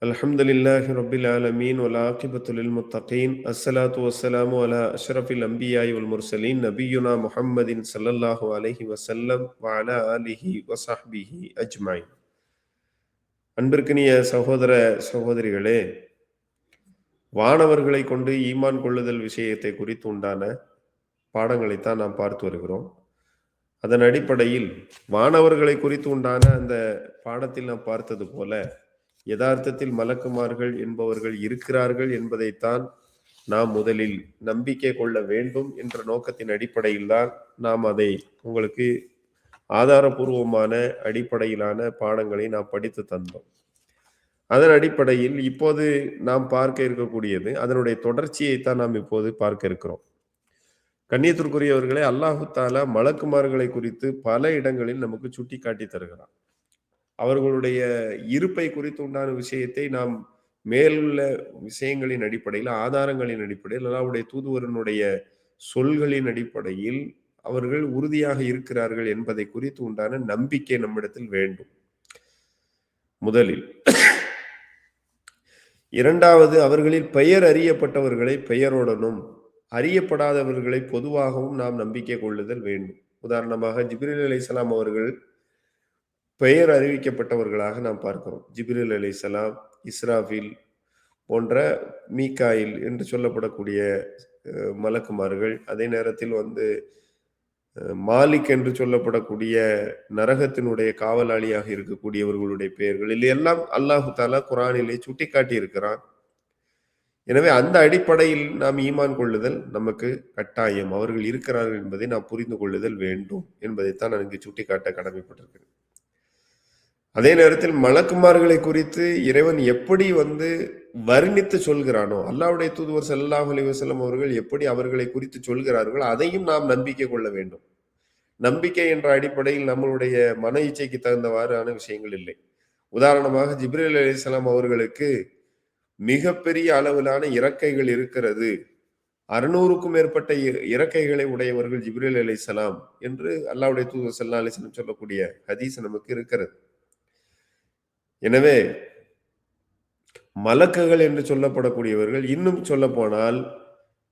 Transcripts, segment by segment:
அல்ஹம்துலில்லாஹி ரப்பில் ஆலமீன் வல் ஆகிபத்து லில் முத்தகீன் அஸ்ஸலாத்து வஸ்ஸலாமு அலா அஷ்ரஃபில் அன்பியாஇ வல் முர்சலீன் நபியுனா முஹம்மதின் ஸல்லல்லாஹு அலைஹி வஸல்லம் வ அலா ஆலிஹி வ ஸஹ்பிஹி அஜ்மஈன். அன்பிற்கினிய சகோதர சகோதரிகளே, வானவர்களை கொண்டு ஈமான் கொள்ளுதல் விஷயத்தை குறித்து உண்டான பாடங்களைத்தான் நாம் பார்த்து வருகிறோம். அதன் அடிப்படையில் வானவர்களை குறித்து உண்டான அந்த பாடத்தில் நாம் பார்த்தது போல யதார்த்தத்தில் மலக்குமார்கள் என்பவர்கள் இருக்கிறார்கள் என்பதைத்தான் நாம் முதலில் நம்பிக்கை கொள்ள வேண்டும் என்ற நோக்கத்தின் அடிப்படையில் தான் நாம் அதை உங்களுக்கு ஆதாரபூர்வமான அடிப்படையிலான பாடங்களை நாம் படித்து தந்தோம். அதன் அடிப்படையில் இப்போது நாம் பார்க்க இருக்கக்கூடியது அதனுடைய தொடர்ச்சியைத்தான் நாம் இப்போது பார்க்க இருக்கிறோம். கண்ணியத்திற்குரியவர்களே, அல்லாஹு தாலா மலக்குமார்களை குறித்து பல இடங்களில் நமக்கு சுட்டி காட்டி தருகிறார். அவர்களுடைய இருப்பை குறித்து உண்டான விஷயத்தை நாம் மேலுள்ள விஷயங்களின் அடிப்படையில், ஆதாரங்களின் அடிப்படையில், அல்லாஹ்வுடைய தூதுவரனுடைய சொல்களின் அடிப்படையில் அவர்கள் உறுதியாக இருக்கிறார்கள் என்பதை குறித்து உண்டான நம்பிக்கை நம்மிடத்தில் வேண்டும் முதலில். இரண்டாவது, அவர்களில் பெயர் அறியப்பட்டவர்களை பெயருடனும் அறியப்படாதவர்களை பொதுவாகவும் நாம் நம்பிக்கை கொள்ளுதல் வேண்டும். உதாரணமாக ஜிப்ரீல் அலைஹிஸ்ஸலாம் அவர்கள் பெயர் அறிவிக்கப்பட்டவர்களாக நாம் பார்க்கிறோம். ஜிப்ரீல் அலைஹிஸ்ஸலாம், இஸ்ராஃபில் போன்ற மீகாயில் என்று சொல்லப்படக்கூடிய மலக்குமார்கள், அதே நேரத்தில் மாலிக் என்று சொல்லப்படக்கூடிய நரகத்தினுடைய காவலாளியாக இருக்கக்கூடியவர்களுடைய பெயர்கள் இல்லை எல்லாம் அல்லாஹு தாலா குர்ஆனிலே சுட்டிக்காட்டி இருக்கிறான். எனவே அந்த அடிப்படையில் நாம் ஈமான் கொள்ளுதல் நமக்கு கட்டாயம். அவர்கள் இருக்கிறார்கள் என்பதை நாம் புரிந்து கொள்ளுதல் வேண்டும் என்பதைத்தான் நான் இங்கு சுட்டிக்காட்ட கடமைப்பட்டிருக்கிறேன். அதே நேரத்தில் மலக்குமார்களை குறித்து இறைவன் எப்படி வர்ணித்து சொல்கிறானோ, அல்லாஹ்வுடைய தூதுவர் ஸல்லல்லாஹு அலைஹி வஸல்லம் அவர்கள் எப்படி அவர்களை குறித்து சொல்கிறார்கள் அதையும் நாம் நம்பிக்கை கொள்ள வேண்டும். நம்பிக்கை என்ற அடிப்படையில் நம்மளுடைய மன இச்சைக்கு தகுந்தவாறான விஷயங்கள் இல்லை. உதாரணமாக ஜிப்ரீல் அலைஹிஸ்ஸலாம் அவர்களுக்கு மிகப்பெரிய அளவிலான இறக்கைகள் இருக்கிறது, 600க்கும் மேற்பட்ட இறக்கைகளை உடையவர்கள் ஜிப்ரீல் அலைஹிஸ்ஸலாம் என்று அல்லாஹ்வுடைய தூதுவர் ஸல்லல்லாஹு அலைஹி வஸல்லம் சொல்லக்கூடிய ஹதீஸ் நமக்கு இருக்கிறது. எனவே மலக்குகள் என்று சொல்லப்படக்கூடியவர்கள், இன்னும் சொல்ல போனால்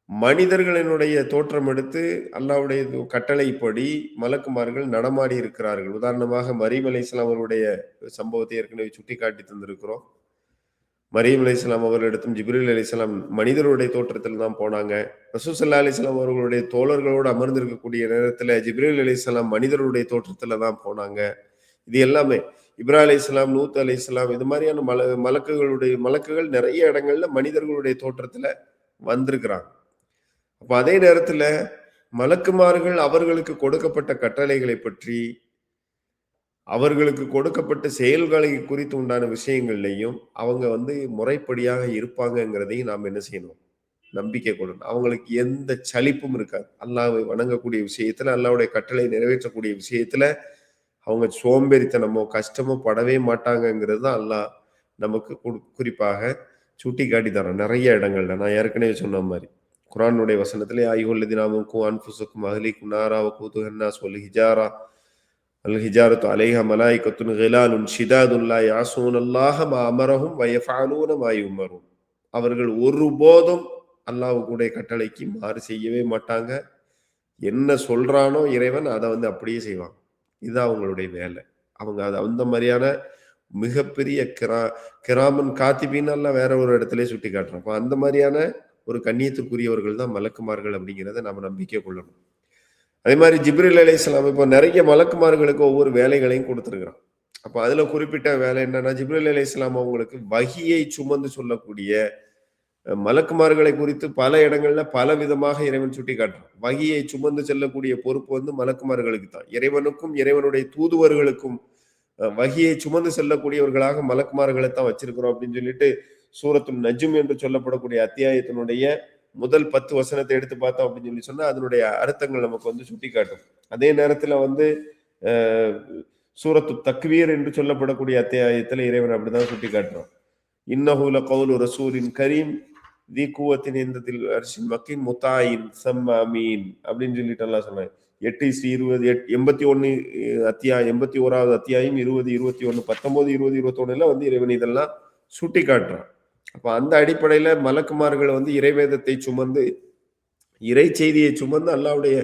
மனிதர்களினுடைய தோற்றம் எடுத்து அல்லாஹ்வுடைய கட்டளைப்படி மலக்குமார்கள் நடமாடி இருக்கிறார்கள். உதாரணமாக மரியம் அலைஹிஸ்ஸலாம் அவருடைய சம்பவத்தை ஏற்கனவே சுட்டிக்காட்டி தந்திருக்கிறோம். மரியம் அலைஹிஸ்ஸலாம் அவர்களிடத்தும் ஜிப்ரீல் அலைஹிஸ்ஸலாம் மனிதருடைய தோற்றத்தில் தான் போனாங்க. ரசூல் ஸல்லல்லாஹு அலைஹி வஸல்லம் அவர்களுடைய தோழர்களோடு அமர்ந்திருக்கக்கூடிய நேரத்தில் ஜிப்ரீல் அலைஹிஸ்ஸலாம் மனிதருடைய தோற்றத்தில் தான் போனாங்க. இது எல்லாமே இப்ராஹிம் அலைஹிஸ்ஸலாம், லூத் அலைஹிஸ்ஸலாம், இது மாதிரியான மலக்குகள் நிறைய இடங்கள்ல மனிதர்களுடைய தோற்றத்துல வந்திருக்கிறாங்க. அப்ப அதே நேரத்துல மலக்குமார்கள் அவர்களுக்கு கொடுக்கப்பட்ட கட்டளைகளை பற்றி, அவர்களுக்கு கொடுக்கப்பட்ட செயல்களை குறித்து உண்டான விஷயங்கள்லையும் அவங்க முறைப்படியாக இருப்பாங்கங்கிறதையும் நாம் என்ன செய்யணும், நம்பிக்கை கொள்ளணும். அவங்களுக்கு எந்த சலிப்பும் இருக்காது. அல்லாஹ்வை வணங்கக்கூடிய விஷயத்துல, அல்லாஹ்வுடைய கட்டளை நிறைவேற்றக்கூடிய விஷயத்துல அவங்க சோம்பேறித்தனமோ கஷ்டமோ படவே மாட்டாங்கங்கிறது தான் அல்லாஹ் நமக்கு குறிப்பாக சுட்டி காட்டி தரோம் நிறைய இடங்கள்ல. நான் ஏற்கனவே சொன்ன மாதிரி குர்ஆனுடைய வசனத்திலே ஐயுல்லதீன ஆமனூ அன்ஃபுஸக்கும் அஹ்லீக்கும் நாரா வகூதுஹா அன்-நாஸ் வல் ஹிஜாரத்து அலைஹா மலாயிகத்துன் கிலாலுன் ஷிதாதுன் லா யஅஸூனல்லாஹ மா அமரஹும் வ யஃஅலூன மா யுமரூன். அவர்கள் ஒருபோதும் அல்லாஹ்வுடைய கட்டளைக்கு மாறு செய்யவே மாட்டாங்க. என்ன சொல்றானோ இறைவன் அதை அப்படியே செய்வாங்க. இதுதான் அவங்களுடைய வேலை. அவங்க அந்த மாதிரியான மிகப்பெரிய கிராமன் காத்திபின்னு எல்லாம் வேற ஒரு இடத்துல சுட்டி காட்டுறோம். அந்த மாதிரியான ஒரு கண்ணியத்துக்குரியவர்கள் தான் மலக்குமார்கள் அப்படிங்கிறத நம்ம நம்பிக்கை கொள்ளணும். அதே மாதிரி ஜிப்ரீல் அலைஹிஸ்ஸலாம் இப்போ நிறைய மலக்குமார்களுக்கு ஒவ்வொரு வேலைகளையும் கொடுத்துருக்கிறான். அப்ப அதுல குறிப்பிட்ட வேலை என்னன்னா, ஜிப்ரீல் அலைஹிஸ்ஸலாம் அவங்களுக்கு வஹியை சுமந்து சொல்லக்கூடிய மலக்குமார்களை குறித்து பல இடங்கள்ல பல விதமாக இறைவன் சுட்டி காட்டுறான். வஹியை சுமந்து செல்லக்கூடிய பொறுப்பு மலக்குமார்களுக்கு தான். இறைவனுக்கும் இறைவனுடைய தூதுவர்களுக்கும் வஹியை சுமந்து செல்லக்கூடியவர்களாக மலக்குமார்களை தான் வச்சிருக்கிறோம் அப்படின்னு சொல்லிட்டு சூரத்துல் நஜ்ம் என்று சொல்லப்படக்கூடிய அத்தியாயத்தினுடைய முதல் 10 வசனத்தை எடுத்து பார்த்தோம் அப்படின்னு சொன்னா அதனுடைய அர்த்தங்கள் நமக்கு சுட்டி காட்டும். அதே நேரத்துல சூரத்து தக்வீர் என்று சொல்லப்படக்கூடிய அத்தியாயத்துல இறைவன் அப்படிதான் சுட்டி காட்டுறோம். இன்னஹு லகவுலு ரசூலின் கரீம் தி குவத்தின் இந்தத்தில் அர்ஷின் மக்கின் முத்தாயின் சம்ம அமீன் அப்படின்னு சொல்லிட்டு எல்லாம் சொன்னாங்க. 8:20 81 அத்தியாயம் 81வது அத்தியாயம் 20, 21, 19, 20, 21 இறைவன் இதெல்லாம் சுட்டி காட்டுறான். அப்ப அந்த அடிப்படையில மலக்குமார்கள் வந்து இறைவேதத்தை சுமந்து, இறை செய்தியை சுமந்து அல்லாஹ்வுடைய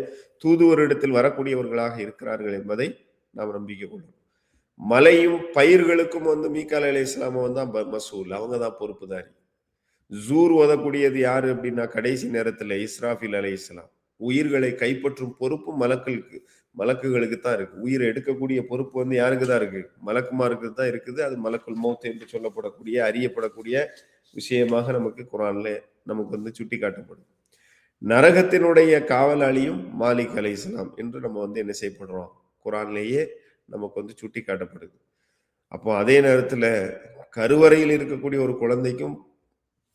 தூதுவரிடத்தில் வரக்கூடியவர்களாக இருக்கிறார்கள் என்பதை நாம் நம்பிக்கை கொள்ளணும். மலையும் பயிர்களுக்கும் வந்து மீகாயில் அலைஹிஸ்ஸலாம் வந்து மசூல். அவங்க தான் பொறுப்புதாரி. ஜூர் ஓதக்கூடியது யாரு அப்படின்னா, கடைசி நேரத்துல இஸ்ராஃபில் அலைஹிஸ்ஸலாம். உயிர்களை கைப்பற்றும் பொறுப்பு மலக்குகளுக்கு தான் இருக்கு. உயிரை எடுக்கக்கூடிய பொறுப்பு வந்து யாருக்கு தான் இருக்கு? மலக்குமாருக்கு தான் இருக்குது. அது மலக்குல் மௌத் என்று சொல்லப்படக்கூடிய, அறியப்படக்கூடிய விஷயமாக நமக்கு குர்ஆன்ல நமக்கு வந்து சுட்டிக்காட்டப்படுது. நரகத்தினுடைய காவலாளியும் மாலிக் அலைஹிஸ்ஸலாம் என்று நம்ம வந்து என்ன செய்யப்படுறோம்? குர்ஆன்லேயே நமக்கு வந்து சுட்டிக்காட்டப்படுது. அப்போ அதே நேரத்துல கருவறையில் இருக்கக்கூடிய ஒரு குழந்தைக்கும்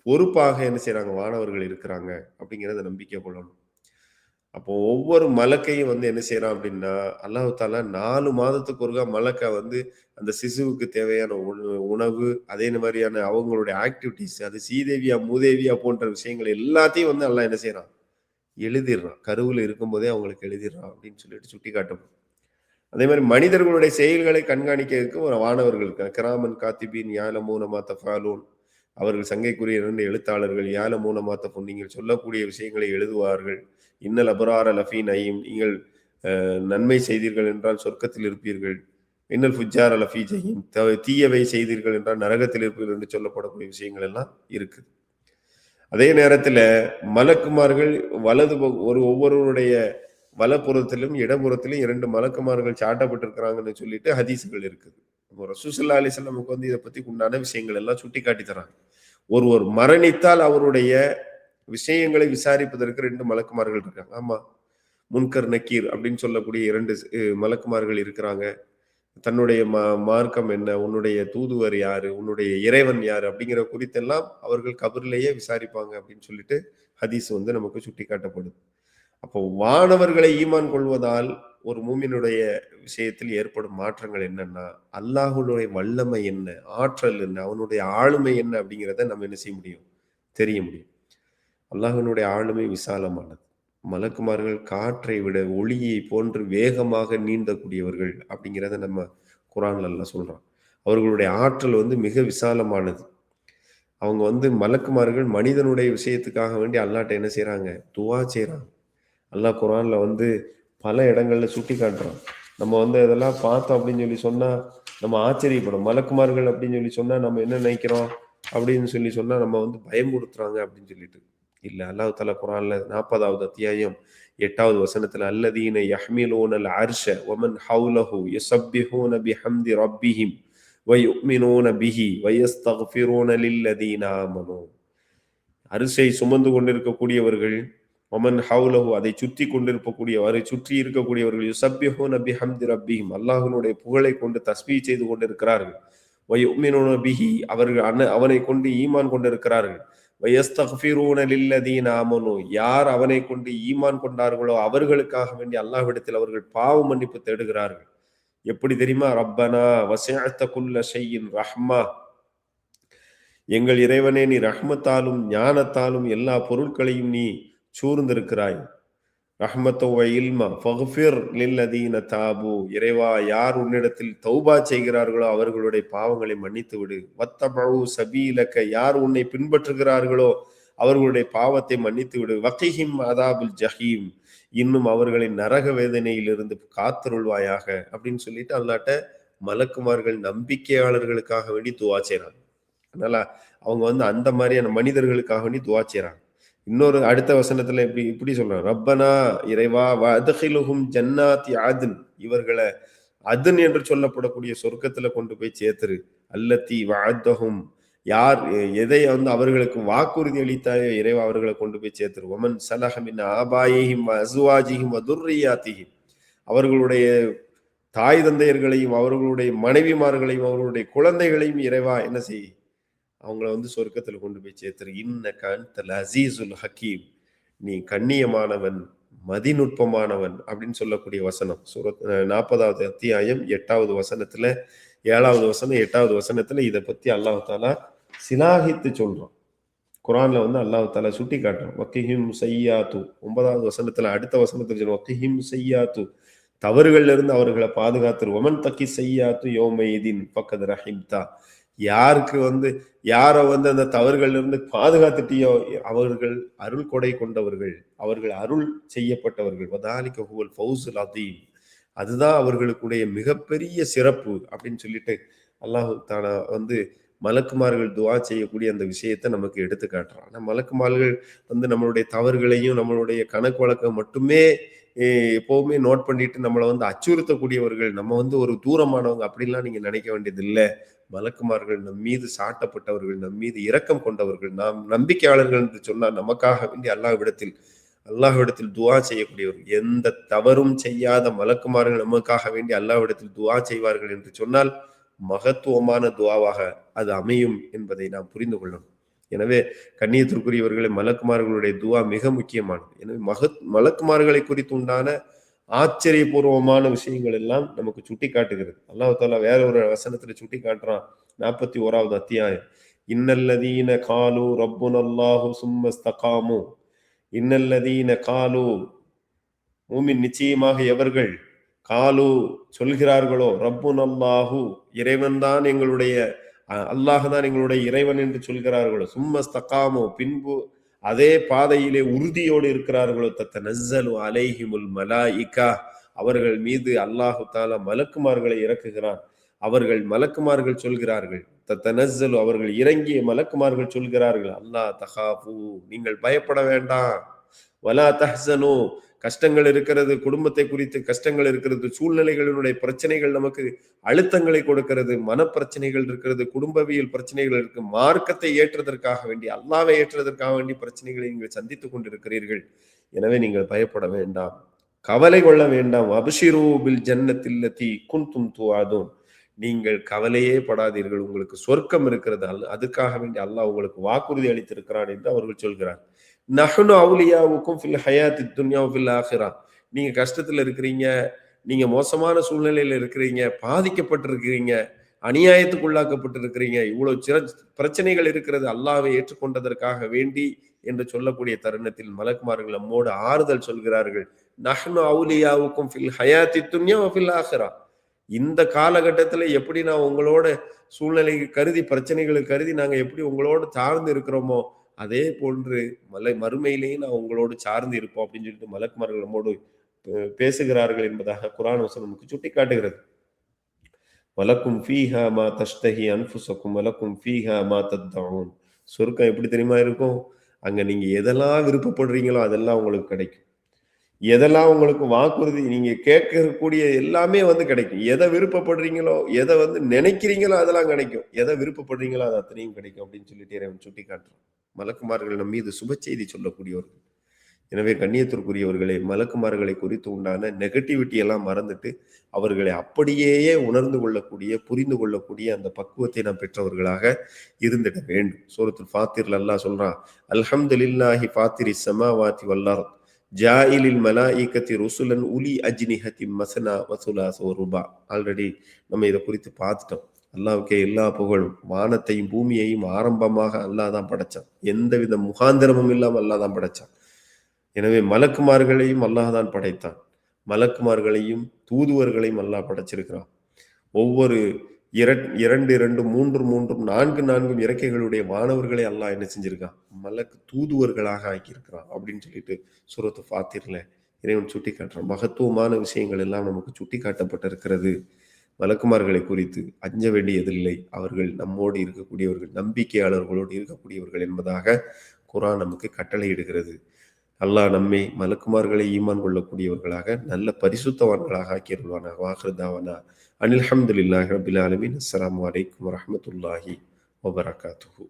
பொறுப்பாக என்ன செய்றாங்க? வானவர்கள் இருக்கிறாங்க அப்படிங்கிறத நம்பிக்கை கொள்ளணும். அப்போ ஒவ்வொரு மலக்கையும் வந்து என்ன செய்றான் அப்படின்னா, அல்லாஹ் தஆலா 4 மாதத்துக்கு ஒருக்கா மலக்க வந்து அந்த சிசுவுக்கு தேவையான உணவு, அதே மாதிரியான அவங்களுடைய ஆக்டிவிட்டீஸ், அது சீதேவியா, மூதேவியா போன்ற விஷயங்கள் எல்லாத்தையும் வந்து அல்லாஹ் என்ன செய்றான்? எழுதிடுறான். கருவுல இருக்கும்போதே அவங்களுக்கு எழுதிடுறான் அப்படின்னு சொல்லிட்டு சுட்டிக்காட்டப்படும். அதே மாதிரி மனிதர்களுடைய செயல்களை கண்காணிக்கிறதுக்கு ஒரு வானவர்கள் இருக்காங்க. கிராமன் காத்திபீன் யாலமூன மா தஃபாலூன். அவர்கள் சங்கைக்குரிய 2 எழுத்தாளர்கள். யாலமூன மா தஃபூன். நீங்கள் சொல்லக்கூடிய விஷயங்களை எழுதுவார்கள். இன்னல் அபரார லஃபீ நயீம். நீங்கள் நன்மை செய்தீர்கள் என்றால் சொர்க்கத்தில் இருப்பீர்கள். இன்னல் ஃபுஜ்ஜார லஃபீ ஜஹீம். தீயவை செய்தீர்கள் என்றால் நரகத்தில் இருப்பீர்கள் என்று சொல்லப்படக்கூடிய விஷயங்கள் எல்லாம் இருக்குது. அதே நேரத்துல மலக்குமார்கள் ஒவ்வொருவருடைய வலப்புறத்திலும் இடப்புறத்திலும் 2 மலக்குமார்கள் சாட்டப்பட்டிருக்கிறாங்கன்னு சொல்லிட்டு ஹதீசுகள் இருக்குது. ரசூல் ஸல்லல்லாஹு அலைஹி வஸல்லம் வந்து இதை பத்தி உண்டான விஷயங்கள் எல்லாம் சுட்டி காட்டி தராங்க. ஒருவர் மரணித்தால் அவருடைய விஷயங்களை விசாரிப்பதற்கு 2 மலக்குமார்கள் இருக்காங்க. ஆமா, முன்கர் நக்கீர் அப்படின்னு சொல்லக்கூடிய 2 மலக்குமார்கள் இருக்கிறாங்க. தன்னுடைய மார்க்கம் என்ன, உன்னுடைய தூதுவர் யாரு, உன்னுடைய இறைவன் யாரு அப்படிங்கிற குறித்தெல்லாம் அவர்கள் கபரிலேயே விசாரிப்பாங்க அப்படின்னு சொல்லிட்டு ஹதீஸ் வந்து நமக்கு சுட்டி காட்டப்படுது. அப்போ வானவர்களை ஈமான் கொள்வதால் ஒரு மூமினுடைய விஷயத்தில் ஏற்படும் மாற்றங்கள் என்னன்னா, அல்லாஹ்வுடைய வல்லமை என்ன, ஆற்றல் என்ன, அவனுடைய ஆளுமை என்ன அப்படிங்கிறத நம்ம என்ன செய்ய முடியும்? தெரிய முடியும். அல்லாஹ்வினுடைய ஆளுமை விசாலமானது. மலக்குமார்கள் காற்றை விட ஒளியை போன்று வேகமாக நீந்தக்கூடியவர்கள் அப்படிங்கிறத நம்ம குர்ஆன்ல அல்லாஹ் சொல்றான். அவர்களுடைய ஆற்றல் வந்து மிக விசாலமானது. அவங்க வந்து மலக்குமார்கள் மனிதனுடைய விஷயத்துக்காக வேண்டி அல்லாஹ்ட்ட என்ன செய்றாங்க? துஆ செய்றாங்க. அல்லாஹ் குர்ஆன்ல வந்து பல இடங்கள்ல சுட்டி காட்டுறான். நம்ம வந்து இதெல்லாம் பார்த்தோம் அப்படின்னு சொல்லி சொன்னா நம்ம ஆச்சரியப்படும். மலக்குமார்கள் அப்படின்னு சொல்லி சொன்னா நம்ம என்ன நினைக்கிறோம் அப்படின்னு சொல்லி சொன்னா நம்ம வந்து பயமுறுத்துறாங்க அப்படின்னு சொல்லிட்டு. இல்ல, அல்லாஹ் தஆலா குர்ஆன்ல 40வது அத்தியாயம் 8வது வசனத்துல அல்லதீன யஹ்மிலூனல் அர்ஷ வமன் ஹவ்லஹு யுஸப்பிஹூன பிஹம்தி ரப்பிஹிம் வயுமினூன பிஹி வயஸ்தக்ஃபிரூன லில்லதீன ஆமனூ. அரிசை சுமந்து கொண்டிருக்கக்கூடியவர்கள், ஒமன் ஹவுலஹு அதை சுற்றி கொண்டிருக்கக்கூடியவரை சுற்றி இருக்கக்கூடியவர்கள், யுஸப்பிஹூன பிஹம்தி ரப்பிஹிம் அல்லாஹ்வினுடைய புகழை கொண்டு தஸ்பீஹ் செய்து கொண்டிருக்கிறார்கள். வயுமினூன பிஹி அவர்கள் அவனை கொண்டு ஈமான் கொண்டிருக்கிறார்கள். வயஸ்தக்ஃபிரூன லில்லதீன ஆமனூ யார் அவனை கொண்டு ஈமான் கொண்டார்களோ அவர்களுக்காக வேண்டி அல்லாஹ்விடத்தில் அவர்கள் பாவ மன்னிப்பு தேடுகிறார்கள். எப்படி தெரியுமா? ரப்பனா வஸஅத குல்ல ஷைஇன் ரஹ்மா. எங்கள் இறைவனே, நீ ரஹ்மத்தாலும் ஞானத்தாலும் எல்லா பொருட்களையும் நீ சூழ்ந்திருக்கிறாய். ரஹ்மத்தோ வ இல்மா ஃபக்ஃபிர் லில்லதீன தாபு. இறைவா, யார் உன்னிடத்தில் தௌபா செய்கிறார்களோ அவர்களுடைய பாவங்களை மன்னித்து விடு. வத்தபஉ சபீலக யார் உன்னை பின்பற்றுகிறார்களோ அவர்களுடைய பாவத்தை மன்னித்து விடு. வகிஹிம் அதாபுல் ஜஹீம் இன்னும் அவர்களின் நரக வேதனையிலிருந்து காத்தருள்வாயாக அப்படின்னு சொல்லிட்டு அல்லாஹ்ட்ட மலக்குமார்கள் நம்பிக்கையாளர்களுக்காக வேண்டி துஆ செய்றாங்க. அதனால அவங்க வந்து அந்த மாதிரியான மனிதர்களுக்காக வேண்டி துஆ செய்றாங்க. இன்னொரு அடுத்த வசனத்துல இப்படி சொல்றாங்க, ரப்பனா இறைவா வஅத்கிலுஹும் ஜன்னாத்தி அத்ன் இவர்களை அத்ன் என்று சொல்லப்படக்கூடிய சொர்க்கத்துல கொண்டு போய் சேர்த்துரு. அல்லத்தி வஅத்தஹும் யார் எதை வந்து அவர்களுக்கு வாக்குறுதி அளித்தாயோ இறைவா அவர்களை கொண்டு போய் சேர்த்துரு. வமன் ஸலஹ மின் ஆபாயிஹிம் வ அஸ்வாஜிஹிம் வ துர்ரியாத்திஹிம் அவர்களுடைய தாய் தந்தையர்களையும் அவர்களுடைய மனைவிமார்களையும் அவர்களுடைய குழந்தைகளையும் இறைவா என்ன செய், அவங்கள வந்து சொர்க்கத்துல கொண்டு போய் சேர்த்துரு. இன்னக அன்தல் அஸீஸுல் ஹக்கீம் நீ கண்ணியமானவன் மதிநுட்பமானவன் அப்படின்னு சொல்லக்கூடிய வசனம். 40வது அத்தியாயம் 8வது வசனத்துல 7வது வசனம் 8வது வசனத்துல இதை பத்தி அல்லாஹ் தஆலா சிலாகித்து சொல்றான். குர்ஆன்ல வந்து அல்லாஹ் தஆலா சுட்டி காட்டுறான். வக்கிஹிம் சய்யாத்து 9வது வசனத்துல அடுத்த வசனத்துல சொல்றான், வக்கிஹிம் சய்யாத்து தவறுகள்ல இருந்து அவர்களை பாதுகாத்துரு. வமன் தக்கி சய்யாத்து யௌமைதின் ஃபக்கத் ரஹிம்தா யாருக்கு யாரை அந்த தவறுகள்ல இருந்து பாதுகாத்துட்டியோ அவர்கள் அருள் கொடை கொண்டவர்கள், அவர்கள் அருள் செய்யப்பட்டவர்கள். வதாலிக ஹுவல் ஃபௌசுல் அதீம். அதுதான் அவர்களுக்குடைய மிகப்பெரிய சிறப்பு அப்படின்னு சொல்லிட்டு அல்லாஹ் தஆலா மலக்குமார்கள் துஆ செய்யக்கூடிய அந்த விஷயத்தை நமக்கு எடுத்து காட்டுறான். ஆனா மலக்குமார்கள் நம்மளுடைய தவறுகளையும் நம்மளுடைய கணக்கு வழக்கம் மட்டுமே எப்பவுமே நோட் பண்ணிட்டு நம்மளை அச்சுறுத்தக்கூடியவர்கள், நம்ம ஒரு தூரமானவங்க அப்படிலாம் நீங்க நினைக்க வேண்டியது இல்லை. மலக்குமார்கள் நம் மீது சாட்டப்பட்டவர்கள், நம் மீது இரக்கம் கொண்டவர்கள், நாம் நம்பிக்கையாளர்கள் என்று சொன்னால் நமக்காக வேண்டி அல்லாஹ்விடத்தில் துஆ செய்யக்கூடியவர்கள். எந்த தவறும் செய்யாத மலக்குமார்கள் நமக்காக வேண்டி அல்லாஹ்விடத்தில் துஆ செய்வார்கள் என்று சொன்னால் மகத்துவமான துஆவாக அது அமையும் என்பதை நாம் புரிந்து கொள்ளணும். எனவே கண்ணியத்திற்குரியவர்களே, மலக்குமார்களுடைய துஆ மிக முக்கியமானது. எனவே மலக்குமார்களை குறித்து உண்டான ஆச்சரியபூர்வமான விஷயங்கள் எல்லாம் நமக்கு சுட்டி காட்டுகிறது. அல்லாஹ் தஆலா வேற ஒரு வசனத்துல சுட்டி காட்டுறான். 41வது அத்தியாயம். இன்னல்லதீன காலு ரப்புனல்லாஹு சும்மஸ்தகாமு. இன்னல்லதீன காலு, மூமின் நிச்சயமாக எவர்கள், காலு சொல்கிறார்களோ, ரப்புனல்லாஹு இறைவன் தான் எங்களுடைய அல்லாஹ் தான் எங்களுடைய இறைவன் என்று சொல்கிறார்களோ, சும்மஸ்தகாமு பின்பு அதே பாதையிலே உறுதியோடு இருக்கிறார்களோ, தத்தனஸ்ஸலு அலைஹிமுல் மலாயிகா அவர்கள் மீது அல்லாஹு தஆலா மலக்குமார்களை இறக்குகிறான். மலக்குமார்கள் சொல்கிறார்கள், தத்தனஸ்ஸலு அவர்கள் இறங்கிய மலக்குமார்கள் சொல்கிறார்கள், அல்லாஹ் தகாஃபு நீங்கள் பயப்பட வேண்டாம், வலா தஹ்ஸனு கஷ்டங்கள் இருக்கிறது, குடும்பத்தை குறித்து கஷ்டங்கள் இருக்கிறது, சூழ்நிலைகளினுடைய பிரச்சனைகள் நமக்கு அழுத்தங்களை கொடுக்கிறது, மனப்பிரச்சனைகள் இருக்கிறது, குடும்பவியல் பிரச்சனைகள் இருக்கு, மார்க்கத்தை ஏற்றதற்காக வேண்டி அல்லாஹ்வை ஏற்றதற்காக வேண்டி பிரச்சனைகளை நீங்கள் சந்தித்துக் கொண்டிருக்கிறீர்கள். எனவே நீங்கள் பயப்பட வேண்டாம், கவலை கொள்ள வேண்டாம். அப்ஷிரு பில் ஜன்னத்தில்லதி குன்தும் துஆதுன் நீங்கள் கவலையே படாதீர்கள், உங்களுக்கு சொர்க்கம் இருக்கிறது, அதுக்காக வேண்டி அல்லாஹ் உங்களுக்கு வாக்குறுதி அளித்திருக்கிறான் என்று அவர்கள் சொல்கிறார். நஹ்னு அவுலியாவுக்கும் ஃபில் ஹயாத்தி துன்யா ஃபில் ஆஹிரா. நீங்க கஷ்டத்துல இருக்கிறீங்க, நீங்க மோசமான சூழ்நிலையில இருக்கிறீங்க, பாதிக்கப்பட்டிருக்கிறீங்க, அநியாயத்துக்குள்ளாக்கப்பட்டிருக்கிறீங்க, இவ்வளவு பிரச்சனைகள் இருக்கிறது, அல்லாஹ்வை ஏற்றுக்கொண்டதற்காக வேண்டி என்று சொல்லக்கூடிய தருணத்தில் மலக்குமார்கள் நம்மோடு ஆறுதல் சொல்கிறார்கள். நஹ்னு அவுலியாவுக்கும் ஃபில் ஹயாத்தி துன்யா ஃபில் ஆஹிரா. இந்த காலகட்டத்துல எப்படி நான் உங்களோட சூழ்நிலை கருதி, பிரச்சனைகளை கருதி நாங்க எப்படி உங்களோடு சார்ந்து இருக்கிறோமோ, அதே போன்று மறுமையிலேயும் நான் உங்களோடு சார்ந்து இருப்போம் அப்படின்னு சொல்லிட்டு மலக்குமார்கள் நம்மோடு பேசுகிறார்கள் என்பதாக குர்ஆன் வசனம் நமக்கு சுட்டி காட்டுகிறது. வலக்கும் ஃபீஹா மா தஷ்தஹி அன்ஃபுஸக்கும் வலக்கும் ஃபீஹா மா தத்தஊன். சொர்க்கம் எப்படி தெரியுமா இருக்கும்? அங்க நீங்க எதெல்லாம் விருப்பப்படுறீங்களோ அதெல்லாம் உங்களுக்கு கிடைக்கும். எதெல்லாம் உங்களுக்கு வாக்குறுதி, நீங்க கேட்கக்கூடிய எல்லாமே கிடைக்கும். எதை விருப்பப்படுறீங்களோ, எதை நினைக்கிறீங்களோ அதெல்லாம் கிடைக்கும். எதை விருப்பப்படுறீங்களோ அது அத்தனையும் கிடைக்கும் அப்படின்னு சொல்லிட்டு இறைவன் சுட்டி காட்டுறான். மலக்குமார்கள் நம் மீது சுப செய்தி சொல்லக்கூடியவர்கள். எனவே கண்ணியத்திற்குரியவர்களே, மலக்குமார்களை குறித்து உண்டான நெகட்டிவிட்டி எல்லாம் மறந்துட்டு அவர்களை அப்படியே உணர்ந்து கொள்ளக்கூடிய, புரிந்து கொள்ளக்கூடிய அந்த பக்குவத்தை நாம் பெற்றவர்களாக இருந்திட வேண்டும். சூரத்துல் ஃபாத்திர்ல அல்லாஹ் சொல்றான், அல்ஹம்துலில்லாஹி ஃபாத்திரிஸ் ஸமாவாதி வல் அர்த் ஜாயிலில் மலாயிகத்தி ருசுலன் உலி அஜ்னிஹத்தி மஸனா வசுலாஸ வருபா. ஆல்ரெடி நம்ம இதை குறித்து பார்த்துட்டோம். அல்லாஹ்வுக்கே எல்லா புகழும். வானத்தையும் பூமியையும் ஆரம்பமாக அல்லாஹ் தான் படைச்சான். எந்தவித முகாந்திரமும் இல்லாமல் அல்லாஹ் தான் படைச்சான். எனவே மலக்குமார்களையும் அல்லாஹ் தான் படைத்தான். மலக்குமார்களையும் தூதுவர்களையும் அல்லாஹ் படைச்சிருக்கிறான். ஒவ்வொரு 2 2 3 3 4 4 இறக்கைகளுடைய வானவர்களை அல்லாஹ் என்ன செஞ்சிருக்கான்? மலக்கு தூதுவர்களாக ஆக்கியிருக்கிறான் அப்படின்னு சொல்லிட்டு சூரத்து ஃபாத்திர்ல இறைவன் சுட்டி காட்டுறான். மகத்துவமான விஷயங்கள் எல்லாம் நமக்கு சுட்டி காட்டப்பட்டிருக்கிறது. மலக்குமார்களை குறித்து அஞ்ச வேண்டியதில்லை, அவர்கள் நம்மோடு இருக்கக்கூடியவர்கள், நம்பிக்கையாளர்களோடு இருக்கக்கூடியவர்கள் என்பதாக குர்ஆன் நமக்கு கட்டளையிடுகிறது. அல்லாஹ் நம்மை மலக்குமார்களை ஈமான் கொள்ளக்கூடியவர்களாக, நல்ல பரிசுத்தவான்களாக ஆக்கியருள்வானாக. வாஹிரு தாவானா அனில் ஹம்துலில்லாஹி ரப்பில் ஆலமீன். அஸ்ஸலாமு அலைக்கும் வரஹ்மத்துல்லாஹி வபரகாத்துஹு.